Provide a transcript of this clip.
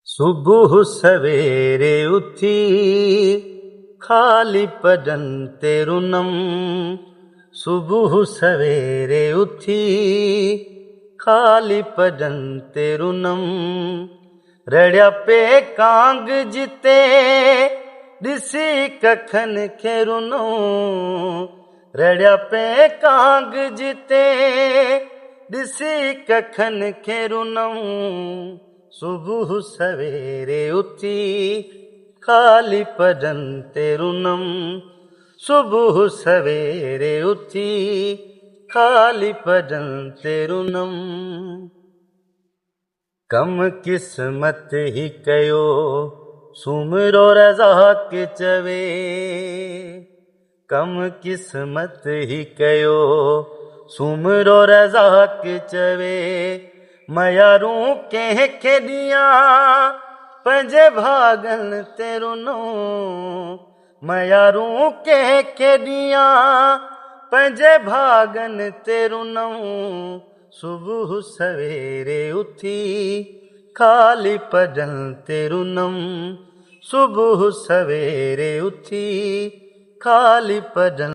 सुबह सवेरे उठी खाली पदन ते रुनम। सुबह सवेरे उठी खाली पदन ते रुनम। रड़िया पे कांग जिते दिसी कखन खे रुनो। रड़िया पे कांग जिते दिसी कखन खे रुनो। सुबह सवेरे उठी खाली पदन ते रुनम। सुबह सवेरे उठी खाली पदन ते रुनम। कम किस्मत ही कयो सुमरो रज़ाक चवे। कम किस्मत ही कयो सुमरो रज़ाक चवे। मयारूं कंहिंखे ॾियां पंहिंजे भागन ते रुनो। मयारूं कंहिंखे ॾियां पंहिंजे भागन ते रुनो। सुबह सवेरे उठी खाली पदन ते रुनम। सुबह सवेरे उठी खाली पदन